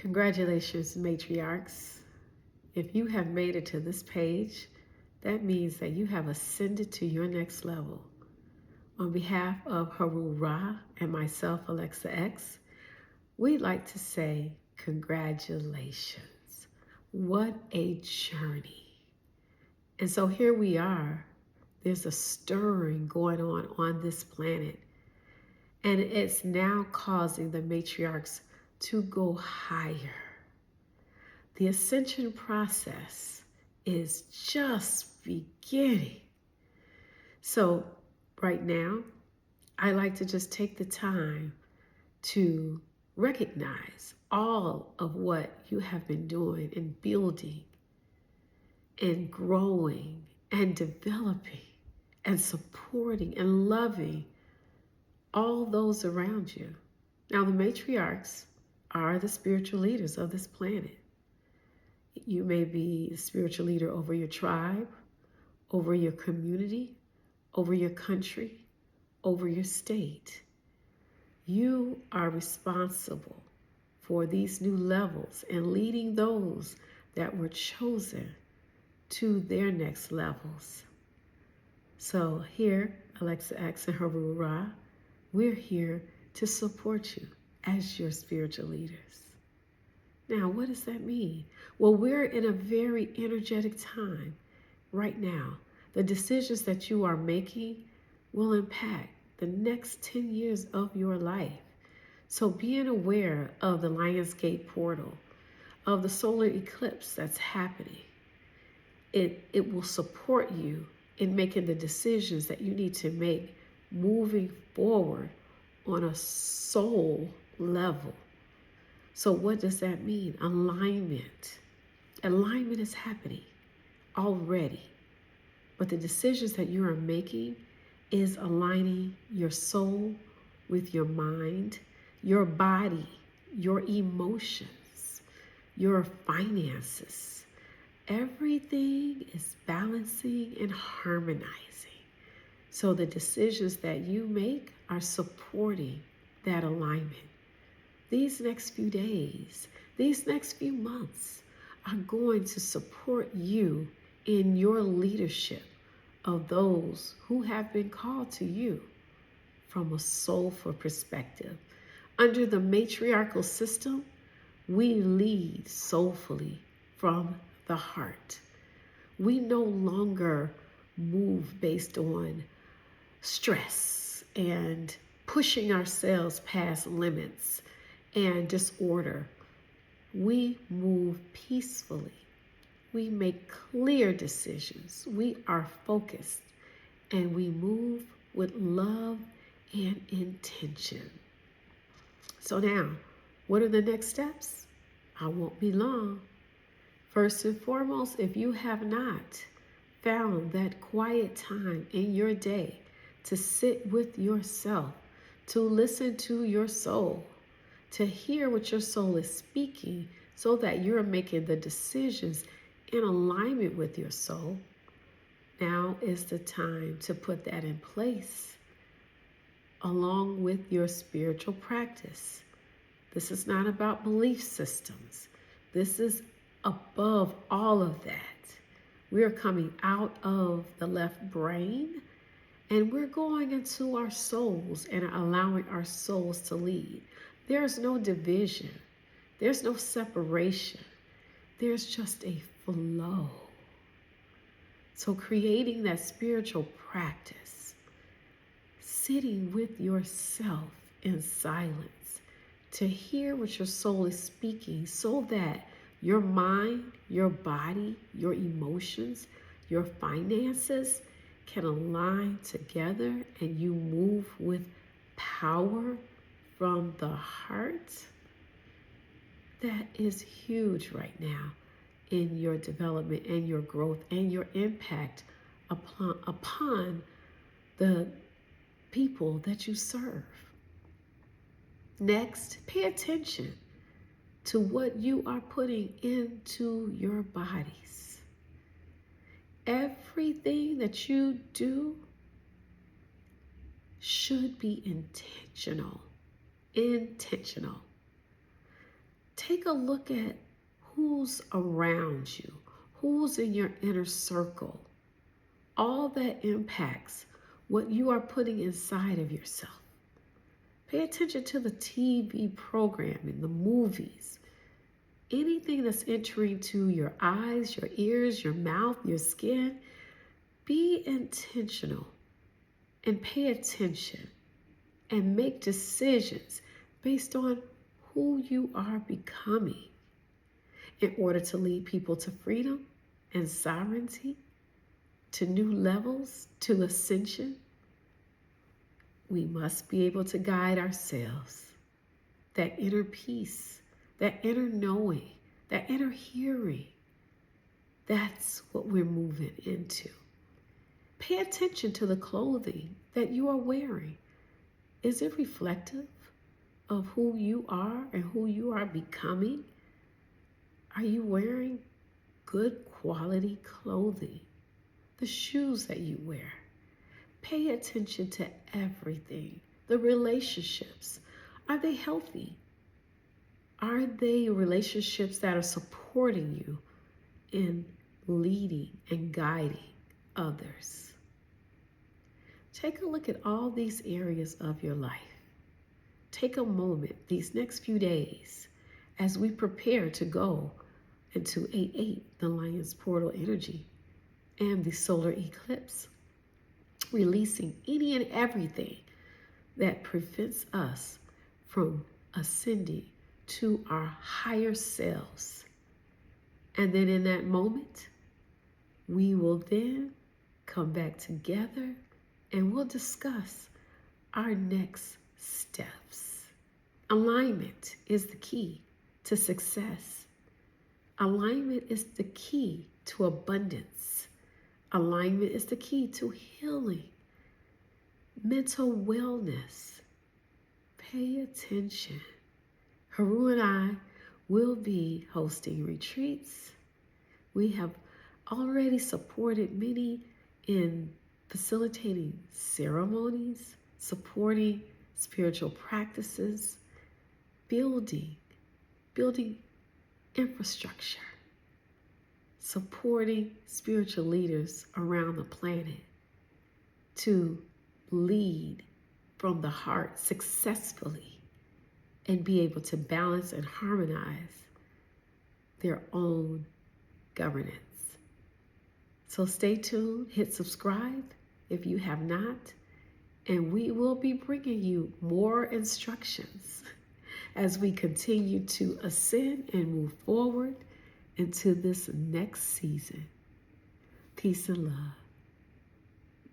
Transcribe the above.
Congratulations, Matriarchs. If you have made it to this page, that means that you have ascended to your next level. On behalf of Haru Ra and myself, Alexa X, we'd like to say congratulations. What a journey. And so here we are. There's a stirring going on this planet. And it's now causing the matriarchs to go higher. The ascension process is just beginning. So right now, I like to just take the time to recognize all of what you have been doing and building and growing and developing and supporting and loving all those around you. Now, the matriarchs are the spiritual leaders of this planet. You may be the spiritual leader over your tribe, over your community, over your country, over your state. You are responsible for these new levels and leading those that were chosen to their next levels. So here, Alexa X and Haru Ra, we're here to support you as your spiritual leaders. Now, what does that mean? Well, we're in a very energetic time right now. The decisions that you are making will impact the next 10 years of your life. So being aware of the Lionsgate portal, of the solar eclipse that's happening, it will support you in making the decisions that you need to make moving forward on a soul level. So what does that mean? Alignment. Alignment is happening already. But the decisions that you are making is aligning your soul with your mind, your body, your emotions, your finances. Everything is balancing and harmonizing. So the decisions that you make are supporting that alignment. These next few days, these next few months are going to support you in your leadership of those who have been called to you from a soulful perspective. Under the matriarchal system, we lead soulfully from the heart. We no longer move based on stress and pushing ourselves past limits and disorder. We move peacefully. We make clear decisions. We are focused and we move with love and intention. So now, what are the next steps? I won't be long. First and foremost, if you have not found that quiet time in your day to sit with yourself, to listen to your soul, to hear what your soul is speaking so that you're making the decisions in alignment with your soul, now is the time to put that in place along with your spiritual practice. This is not about belief systems. This is above all of that. We are coming out of the left brain and we're going into our souls and allowing our souls to lead. There's no division. There's no separation. There's just a flow. So creating that spiritual practice, sitting with yourself in silence to hear what your soul is speaking so that your mind, your body, your emotions, your finances can align together and you move with power from the heart. That is huge right now in your development and your growth and your impact upon the people that you serve. Next, pay attention to what you are putting into your bodies. Everything that you do should be intentional. Intentional. Take a look at who's around you, who's in your inner circle. All that impacts what you are putting inside of yourself. Pay attention to the TV programming, the movies, anything that's entering to your eyes, your ears, your mouth, your skin. Be intentional and pay attention and make decisions based on who you are becoming in order to lead people to freedom and sovereignty, to new levels, to ascension. We must be able to guide ourselves. That inner peace, that inner knowing, that inner hearing, that's what we're moving into. Pay attention to the clothing that you are wearing. Is it reflective of who you are and who you are becoming? Are you wearing good quality clothing? The shoes that you wear. Pay attention to everything. The relationships. Are they healthy? Are they relationships that are supporting you in leading and guiding others? Take a look at all these areas of your life. Take a moment these next few days as we prepare to go into 8/8, the Lion's Portal energy, and the solar eclipse, releasing any and everything that prevents us from ascending to our higher selves. And then in that moment, we will then come back together and we'll discuss our next steps. Alignment is the key to success. Alignment is the key to abundance. Alignment is the key to healing, mental wellness. Pay attention. Haru and I will be hosting retreats. We have already supported many in facilitating ceremonies, supporting spiritual practices, building infrastructure, supporting spiritual leaders around the planet to lead from the heart successfully and be able to balance and harmonize their own governance. So stay tuned, hit subscribe if you have not, and we will be bringing you more instructions as we continue to ascend and move forward into this next season. Peace and love.